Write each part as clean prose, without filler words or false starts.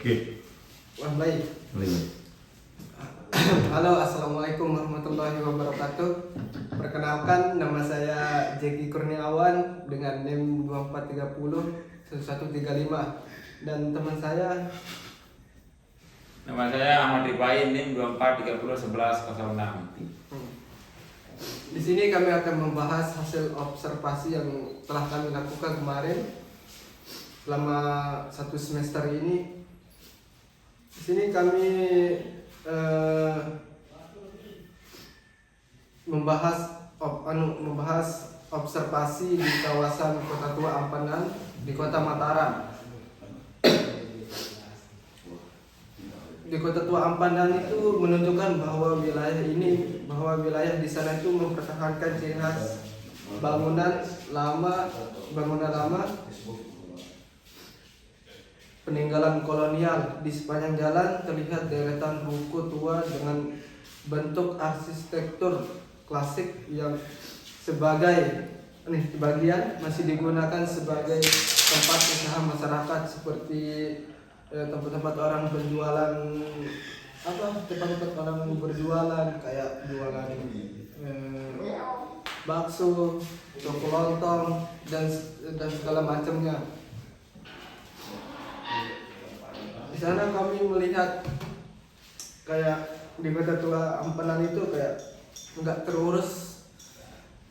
Oke. Wah, baik. Baik. Halo, assalamualaikum warahmatullahi wabarakatuh. Perkenalkan, nama saya Jeki Kurniawan dengan NIM 2430 1135 dan teman saya. Nama saya Ahmad Rifain, NIM 2430 1106. Di sini kami akan membahas hasil observasi yang telah kami lakukan kemarin selama satu semester ini. Di sini kami membahas observasi di kawasan Kota Tua Ampanan di Kota Mataram. Di Kota Tua Ampanan itu menunjukkan bahwa wilayah di sana itu mempertahankan ciri khas bangunan lama, peninggalan kolonial. Di sepanjang jalan terlihat deretan ruko tua dengan bentuk arsitektur klasik yang sebagian masih digunakan sebagai tempat usaha masyarakat, seperti tempat-tempat orang berjualan kayak jualan bakso, toko lontong dan segala macamnya. Di sana kami melihat kayak di Kota Tua Ampanan itu kayak nggak terurus,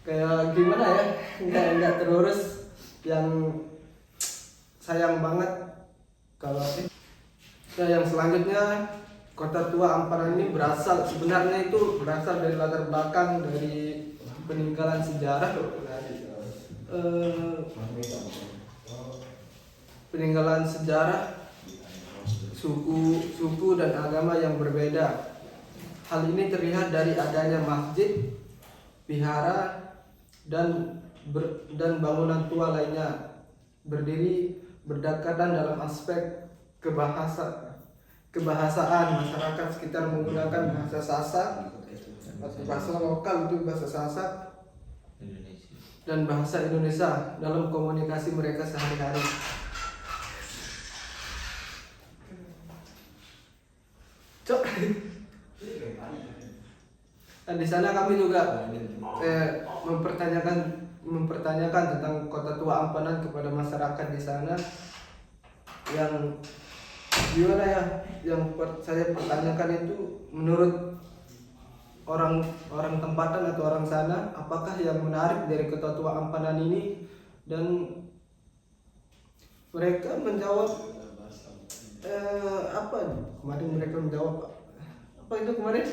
kayak gimana ya, nggak terurus, yang sayang banget. Kalau yang selanjutnya, Kota Tua Ampanan ini sebenarnya berasal dari latar belakang dari peninggalan sejarah, suku dan agama yang berbeda. Hal ini terlihat dari adanya masjid, vihara, dan bangunan tua lainnya berdiri berdekatan. Dalam aspek kebahasaan, masyarakat sekitar menggunakan bahasa Sasak atau bahasa lokal, itu bahasa Sasak dan bahasa Indonesia dalam komunikasi mereka sehari-hari. Dan di sana kami juga mempertanyakan tentang Kota Tua Ampanan kepada masyarakat di sana. Yang gimana ya? Yang saya pertanyakan itu, menurut orang tempatan atau orang sana, apakah yang menarik dari Kota Tua Ampanan ini? Dan mereka menjawab apa? Kemarin mereka menjawab apa itu kemarin?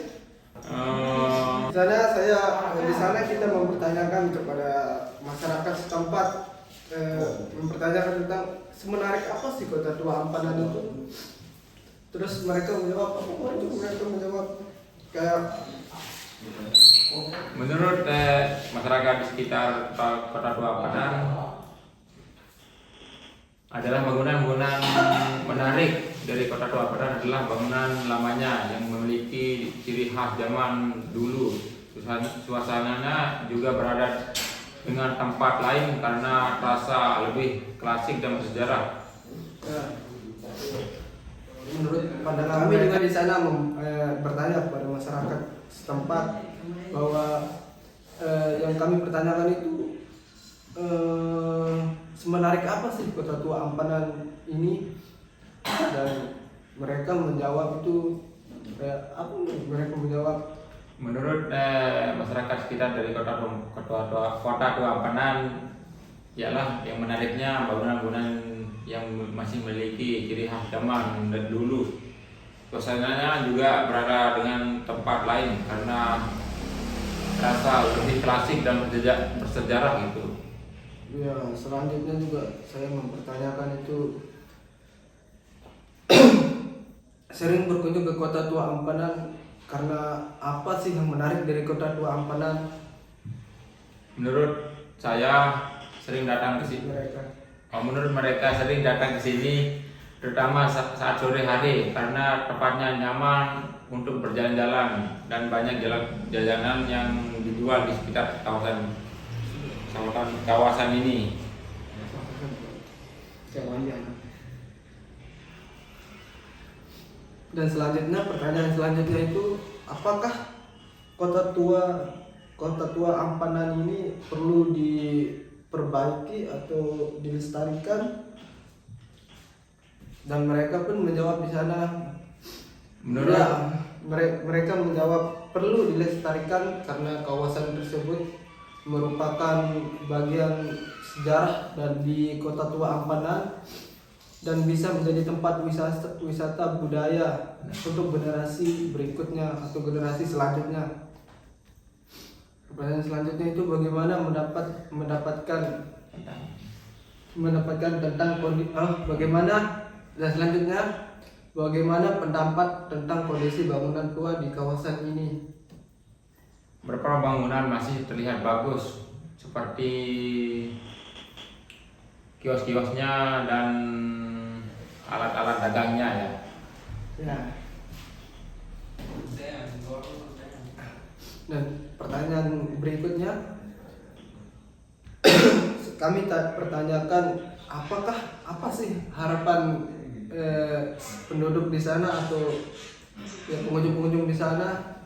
Di sana kita mempertanyakan kepada masyarakat setempat, mempertanyakan tentang semenarik apa sih Kota Tua Ampanan itu. Terus mereka menjawab apa? Mereka menjawab kayak Menurut masyarakat di sekitar Kota Tua Ampanan adalah bangunan-bangunan menarik dari Kota Tua Ampanan adalah bangunan lamanya yang memiliki ciri khas zaman dulu. Suasananya juga berada dengan tempat lain karena rasa lebih klasik dan bersejarah. Menurut pandangan kami juga di sana bertanya kepada masyarakat setempat bahwa yang kami pertanyakan itu semenarik apa sih Kota Tua Ampanan ini, dan mereka menjawab itu apa? Mereka menjawab, menurut masyarakat sekitar dari Kota Tua Ampanan ialah yang menariknya bangunan-bangunan yang masih memiliki ciri khas zaman dulu. Suasananya juga berada dengan tempat lain karena rasa lebih klasik dan bersejarah gitu. ya. Selanjutnya juga saya mempertanyakan itu sering berkunjung ke Kota Tua Ampanan karena apa sih yang menarik dari Kota Tua Ampanan? Menurut saya sering datang ke sini. Menurut mereka sering datang ke sini terutama saat sore hari karena tempatnya nyaman untuk berjalan-jalan dan banyak jajanan yang dijual di sekitar kawasan ini. Dan selanjutnya, pertanyaan selanjutnya itu, apakah kota tua Ampanan ini perlu diperbaiki atau dilestarikan? Dan mereka pun menjawab di sana, Menurut ya, mereka menjawab perlu dilestarikan karena kawasan tersebut merupakan bagian sejarah dan di Kota Tua Ampanan dan bisa menjadi tempat wisata budaya untuk generasi berikutnya atau generasi selanjutnya. Pertanyaan selanjutnya itu bagaimana mendapatkan tentang bagaimana, dan selanjutnya bagaimana pendapat tentang kondisi bangunan tua di kawasan ini? beberapa bangunan masih terlihat bagus seperti kios-kiosnya dan alat-alat dagangnya ya. Ya. Dan pertanyaan berikutnya, kami pertanyakan apa sih harapan penduduk di sana atau ya, pengunjung-pengunjung di sana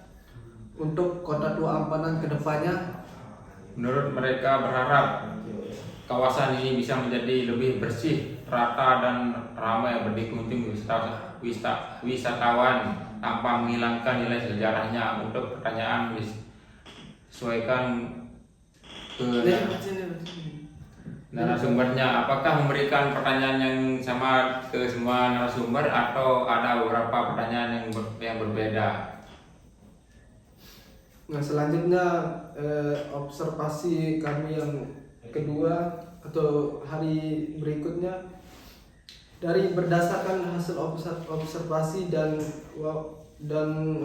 untuk Kota Tua Ampanan ke depannya? Menurut mereka berharap kawasan ini bisa menjadi lebih bersih, rata dan ramai dikunjungi wisatawan tanpa menghilangkan nilai sejarahnya. Untuk pertanyaan disesuaikan ke narasumbernya, apakah memberikan pertanyaan yang sama ke semua narasumber atau ada beberapa pertanyaan yang berbeda? Nah, selanjutnya observasi kami yang kedua atau hari berikutnya, dari berdasarkan hasil observasi dan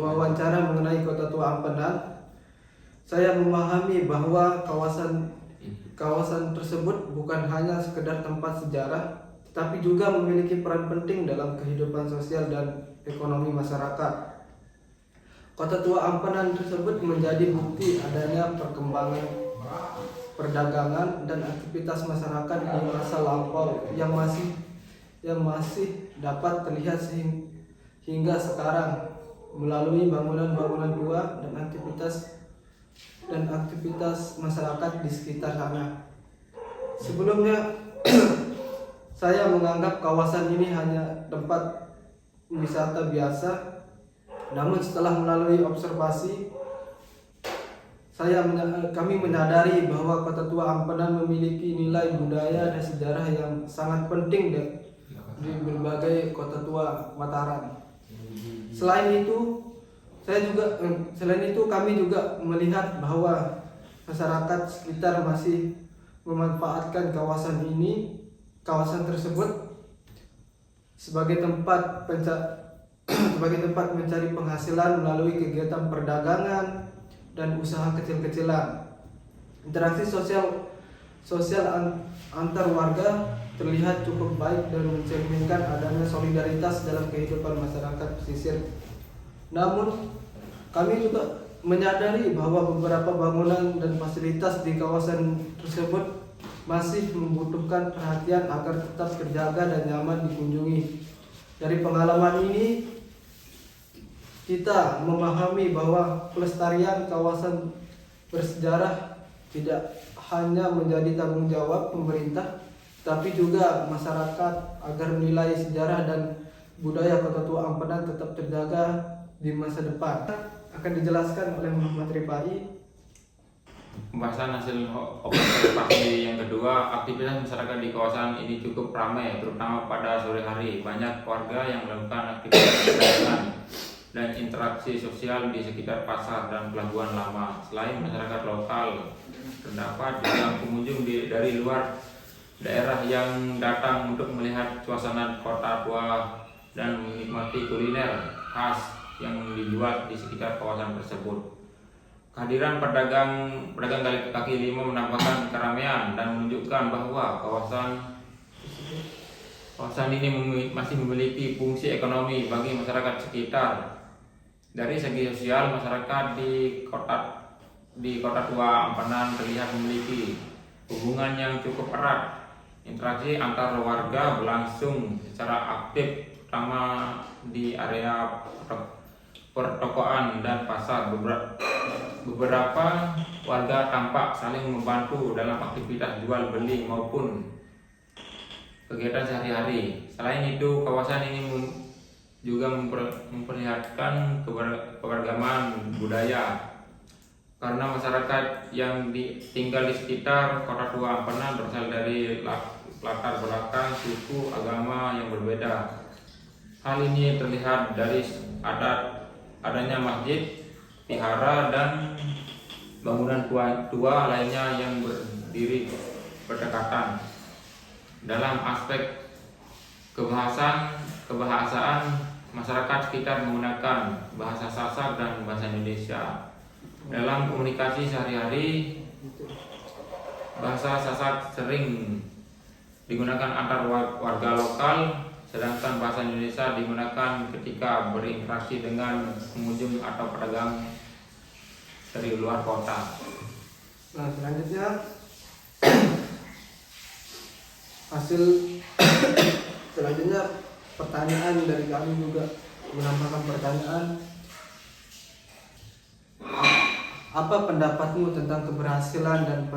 wawancara mengenai Kota Tua Ampanan, saya memahami bahwa kawasan tersebut bukan hanya sekedar tempat sejarah, tetapi juga memiliki peran penting dalam kehidupan sosial dan ekonomi masyarakat. Kota Tua Ampanan tersebut menjadi bukti adanya perkembangan perdagangan dan aktivitas masyarakat di masa lampau yang masih dapat terlihat hingga sekarang melalui bangunan-bangunan tua dan aktivitas masyarakat di sekitar sana. Sebelumnya saya menganggap kawasan ini hanya tempat wisata biasa. Namun setelah melalui observasi, kami menyadari bahwa Kota Tua Ampanan memiliki nilai budaya dan sejarah yang sangat penting di berbagai kota tua Mataram. Selain itu, kami juga melihat bahwa masyarakat sekitar masih memanfaatkan kawasan tersebut sebagai tempat mencari penghasilan melalui kegiatan perdagangan dan usaha kecil-kecilan. Interaksi sosial antar warga terlihat cukup baik dan mencerminkan adanya solidaritas dalam kehidupan masyarakat pesisir. Namun, kami juga menyadari bahwa beberapa bangunan dan fasilitas di kawasan tersebut masih membutuhkan perhatian agar tetap terjaga dan nyaman dikunjungi. Dari pengalaman ini, kita memahami bahwa pelestarian kawasan bersejarah tidak hanya menjadi tanggung jawab pemerintah, tapi juga masyarakat agar nilai sejarah dan budaya Kota Tua Ampanan tetap terjaga di masa depan. Akan dijelaskan oleh Muhammad Rifai. Pembahasan hasil observasi yang kedua, aktivitas masyarakat di kawasan ini cukup ramai, terutama pada sore hari. Banyak warga yang melakukan aktivitas perdagangan dan interaksi sosial di sekitar pasar dan pelabuhan lama. Selain masyarakat lokal, terdapat juga pengunjung dari luar daerah yang datang untuk melihat suasana Kota Tua dan menikmati kuliner khas yang dijual di sekitar kawasan tersebut. Kehadiran pedagang kaki lima menambahkan keramaian dan menunjukkan bahwa kawasan ini masih memiliki fungsi ekonomi bagi masyarakat sekitar. Dari segi sosial, masyarakat di Kota Tua Ampanan terlihat memiliki hubungan yang cukup erat. Interaksi antar warga berlangsung secara aktif terutama di area pertokoan dan pasar. Beberapa warga tampak saling membantu dalam aktivitas jual beli maupun kegiatan sehari-hari. Selain itu, kawasan ini juga memperlihatkan keberagaman budaya karena masyarakat yang tinggal di sekitar Kota Tua Ampenan berasal dari latar belakang suku agama yang berbeda. Hal ini terlihat dari adanya masjid, vihara, dan bangunan tua lainnya yang berdiri berdekatan. Dalam aspek kebahasaan, masyarakat sekitar menggunakan bahasa Sasak dan bahasa Indonesia. Dalam komunikasi sehari-hari, bahasa Sasak sering digunakan antar warga lokal, sedangkan bahasa Indonesia digunakan ketika berinteraksi dengan pengunjung atau pedagang dari luar kota. Nah, selanjutnya selanjutnya pertanyaan dari kami juga menambahkan pertanyaan. Apa pendapatmu tentang kebersihan dan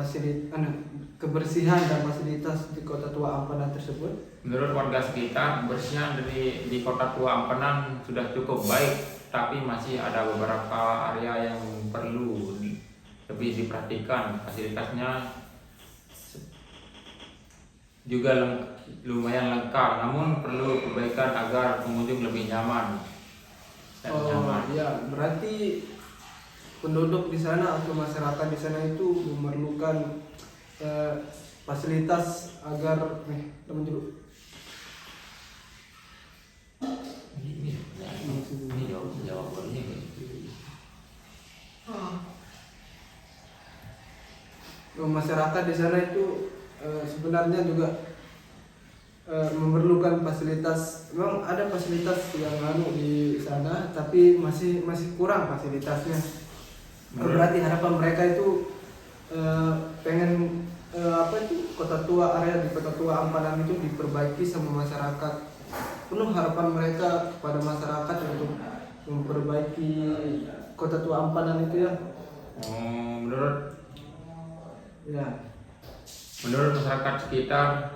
fasilitas di Kota Tua Ampenan tersebut? Menurut warga sekitar, kebersihan di Kota Tua Ampenan sudah cukup baik, tapi masih ada beberapa area yang perlu lebih diperhatikan. Fasilitasnya juga lumayan lengkap, namun perlu perbaikan agar pengunjung lebih nyaman. Ya, berarti penduduk di sana atau masyarakat di sana itu memerlukan fasilitas agar teman dulu. Ini jawabannya. Masyarakat di sana itu sebenarnya juga memerlukan fasilitas. Memang ada fasilitas yang di sana, tapi masih kurang fasilitasnya. Berarti harapan mereka itu pengen Kota Tua, area di Kota Tua Ampenan itu diperbaiki sama masyarakat. Penuh harapan mereka pada masyarakat untuk memperbaiki Kota Tua Ampenan itu ya. Menurut masyarakat sekitar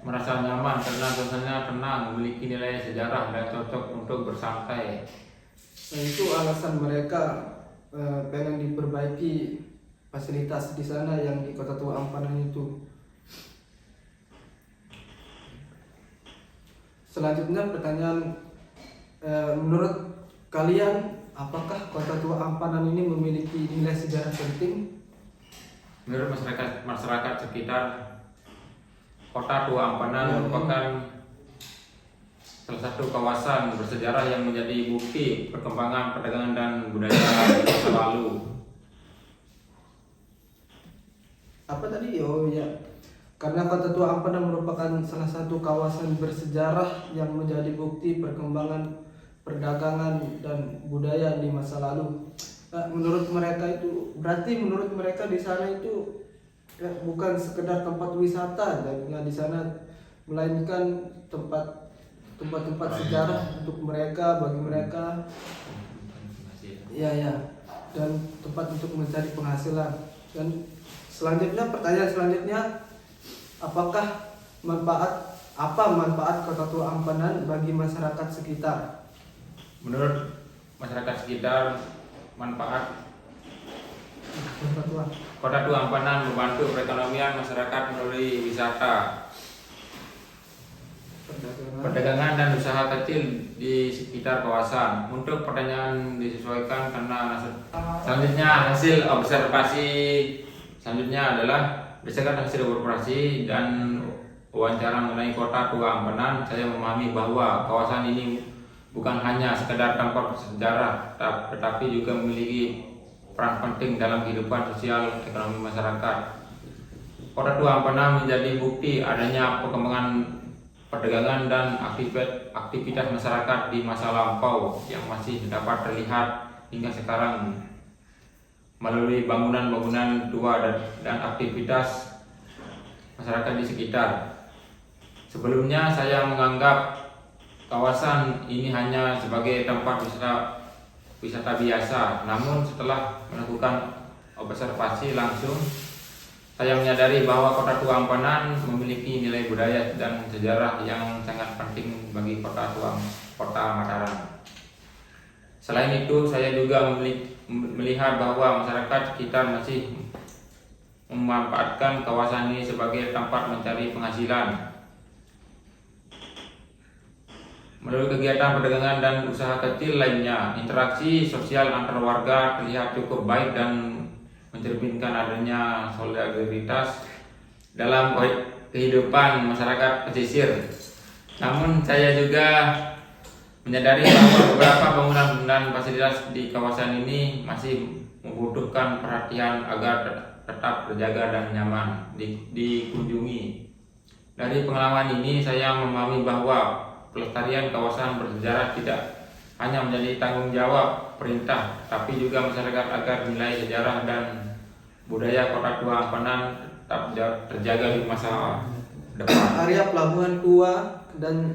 merasa nyaman karena suasananya tenang, memiliki nilai sejarah dan cocok untuk bersantai. Nah, itu alasan mereka pengen diperbaiki fasilitas di sana yang di Kota Tua Ampenan itu. Selanjutnya pertanyaan, menurut kalian apakah Kota Tua Ampenan ini memiliki nilai sejarah penting? Menurut masyarakat sekitar, Kota Tua Ampenan merupakan salah satu kawasan bersejarah yang menjadi bukti perkembangan perdagangan dan budaya di masa lalu. Apa tadi? Oh ya, karena Kota Tua Ampenan merupakan salah satu kawasan bersejarah yang menjadi bukti perkembangan perdagangan dan budaya di masa lalu. Menurut mereka itu, berarti menurut mereka di sana itu bukan sekedar tempat wisata dan di sana, melainkan tempat sejarah untuk mereka, bagi mereka. Ya, dan tempat untuk mencari penghasilan. Dan pertanyaan selanjutnya, apakah manfaat Kota Tua Ampenan bagi masyarakat sekitar? Menurut masyarakat sekitar, manfaat Kota Tua Ampenan membantu perekonomian masyarakat melalui wisata, perdagangan dan usaha kecil di sekitar kawasan. Untuk pertanyaan disesuaikan karena selanjutnya hasil observasi adalah berdasarkan hasil observasi dan wawancara mengenai Kota Tua Ampenan, saya memahami bahwa kawasan ini bukan hanya sekedar tempat bersejarah, tetapi juga memiliki peran penting dalam kehidupan sosial ekonomi masyarakat. Kota Tua Ampenan menjadi bukti adanya perkembangan perdagangan dan aktivitas masyarakat di masa lampau yang masih dapat terlihat hingga sekarang melalui bangunan-bangunan tua dan aktivitas masyarakat di sekitar. Sebelumnya saya menganggap kawasan ini hanya sebagai tempat wisata biasa. Namun setelah melakukan observasi langsung, saya menyadari bahwa Kota Tua Ampanan memiliki nilai budaya dan sejarah yang sangat penting bagi Kota Mataram. Selain itu, saya juga melihat bahwa masyarakat sekitar masih memanfaatkan kawasan ini sebagai tempat mencari penghasilan. Melalui kegiatan perdagangan dan usaha kecil lainnya, interaksi sosial antar warga terlihat cukup baik dan mencerminkan adanya solidaritas dalam kehidupan masyarakat pesisir. Namun saya juga menyadari bahwa beberapa bangunan dan fasilitas di kawasan ini masih membutuhkan perhatian agar tetap terjaga dan nyaman dikunjungi. Dari pengalaman ini saya memahami bahwa pelestarian kawasan bersejarah tidak hanya menjadi tanggung jawab pemerintah, tapi juga masyarakat agar nilai sejarah dan budaya Kota Tua Ampanan tetap terjaga di masa depan. Area Pelabuhan Tua dan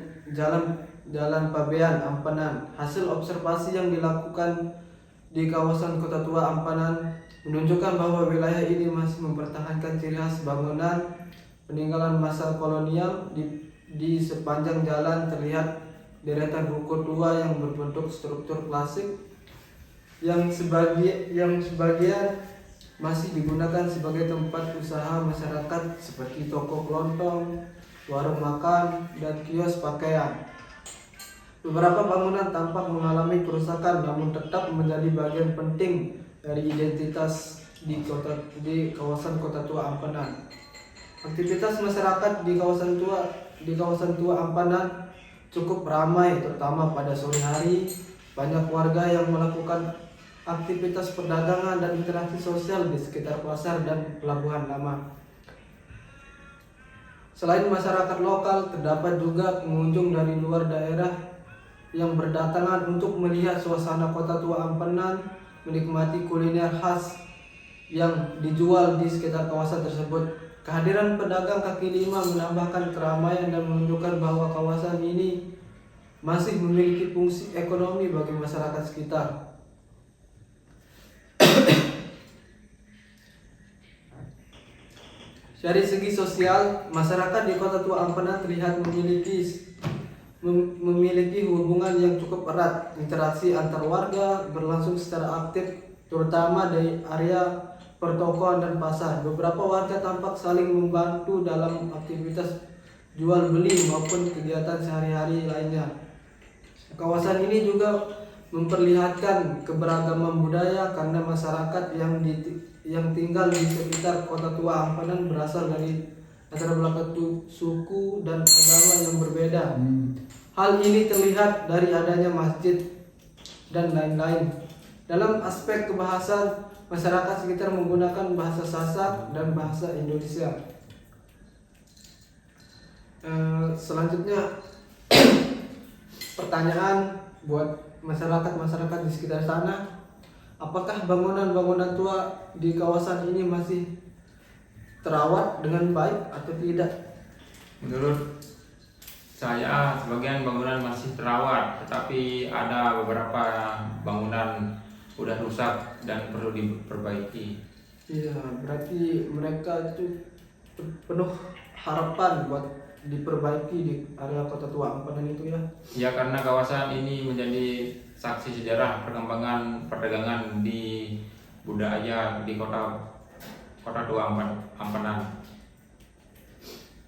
Jalan Pabean Ampanan. Hasil observasi yang dilakukan di kawasan Kota Tua Ampanan menunjukkan bahwa wilayah ini masih mempertahankan ciri khas bangunan peninggalan masa kolonial. Di sepanjang jalan terlihat deretan ruko tua yang berbentuk struktur klasik yang sebagian masih digunakan sebagai tempat usaha masyarakat seperti toko kelontong, warung makan, dan kios pakaian. Beberapa bangunan tampak mengalami kerusakan namun tetap menjadi bagian penting dari identitas di kawasan Kota Tua Ampanan. Aktivitas masyarakat di kawasan Tua Ampanan cukup ramai, terutama pada sore hari. Banyak warga yang melakukan aktivitas perdagangan dan interaksi sosial di sekitar pasar dan pelabuhan lama. Selain masyarakat lokal, terdapat juga pengunjung dari luar daerah yang berdatangan untuk melihat suasana Kota Tua Ampanan, menikmati kuliner khas yang dijual di sekitar kawasan tersebut. Kehadiran pedagang kaki lima menambahkan keramaian dan menunjukkan bahwa kawasan ini masih memiliki fungsi ekonomi bagi masyarakat sekitar. Dari segi sosial, masyarakat di Kota Tua Ampanan terlihat memiliki hubungan yang cukup erat. Interaksi antar warga berlangsung secara aktif, terutama dari area pertokoan dan pasar. Beberapa warga tampak saling membantu dalam aktivitas jual beli maupun kegiatan sehari-hari lainnya. Kawasan ini juga memperlihatkan keberagaman budaya karena masyarakat yang tinggal di sekitar Kota Tua Ampanan berasal dari latar belakang suku dan agama yang berbeda. Hal ini terlihat dari adanya masjid dan lain-lain. Dalam aspek kebahasan, masyarakat sekitar menggunakan bahasa Sasak dan bahasa Indonesia. Selanjutnya pertanyaan buat masyarakat di sekitar sana, apakah bangunan-bangunan tua di kawasan ini masih terawat dengan baik atau tidak? Menurut saya, sebagian bangunan masih terawat, tetapi ada beberapa bangunan udah rusak dan perlu diperbaiki. Iya, berarti mereka itu penuh harapan buat diperbaiki di area Kota Tua Ampanan itu ya. Ya, karena kawasan ini menjadi saksi sejarah perkembangan perdagangan di budaya di Kota Tua Ampanan.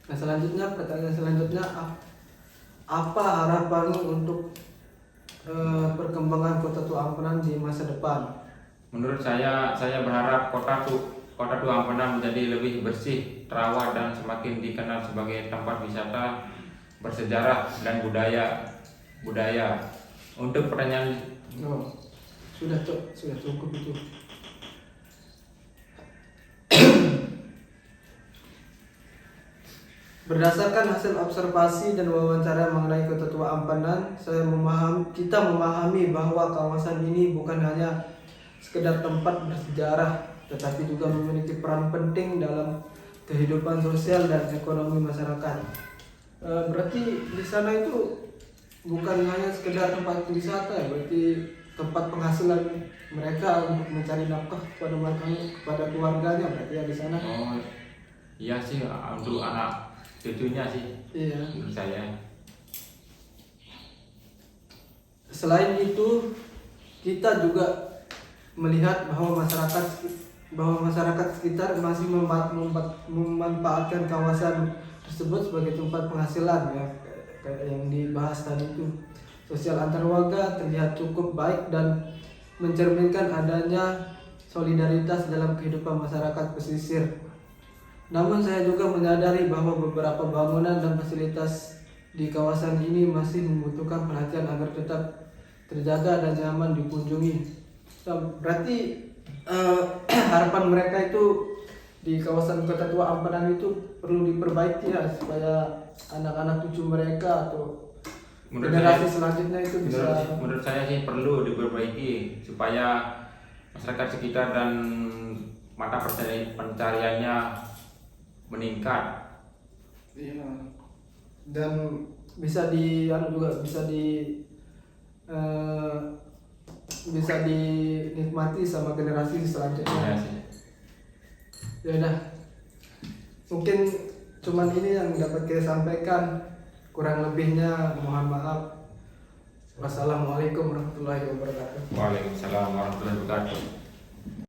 Nah, pertanyaan selanjutnya, apa harapanmu untuk perkembangan Kota Tua Ampanan di masa depan? Menurut saya berharap Kota Tua Ampanan menjadi lebih bersih, terawat, dan semakin dikenal sebagai tempat wisata bersejarah dan budaya. Untuk pertanyaan sudah cukup itu. Berdasarkan hasil observasi dan wawancara mengenai Kota Tua Ampanan, kita memahami bahwa kawasan ini bukan hanya sekedar tempat bersejarah, tetapi juga memiliki peran penting dalam kehidupan sosial dan ekonomi masyarakat. Berarti di sana itu bukan hanya sekedar tempat wisata ya, berarti tempat penghasilan mereka untuk mencari nafkah kepada keluarganya berarti ya di sana. Oh iya sih, untuk anak cucunya sih Iya. menurut saya. Selain itu, kita juga melihat bahwa masyarakat sekitar masih memanfaatkan kawasan tersebut sebagai tempat penghasilan ya, kayak yang dibahas tadi itu. Sosial antar warga terlihat cukup baik dan mencerminkan adanya solidaritas dalam kehidupan masyarakat pesisir. Namun saya juga menyadari bahwa beberapa bangunan dan fasilitas di kawasan ini masih membutuhkan perhatian agar tetap terjaga dan nyaman dikunjungi. Berarti harapan mereka itu di kawasan Kota Tua Ampanan itu perlu diperbaiki ya, supaya anak-anak cucu mereka atau generasi selanjutnya itu bisa. Menurut saya sih perlu diperbaiki supaya masyarakat sekitar dan mata pencariannya meningkat. Iya. Dan bisa bisa dinikmati sama generasi selanjutnya. Ya sih. Ya udah, mungkin cuman ini yang dapat kita sampaikan, kurang lebihnya mohon maaf. Wassalamualaikum warahmatullahi wabarakatuh. Waalaikumsalam warahmatullahi wabarakatuh.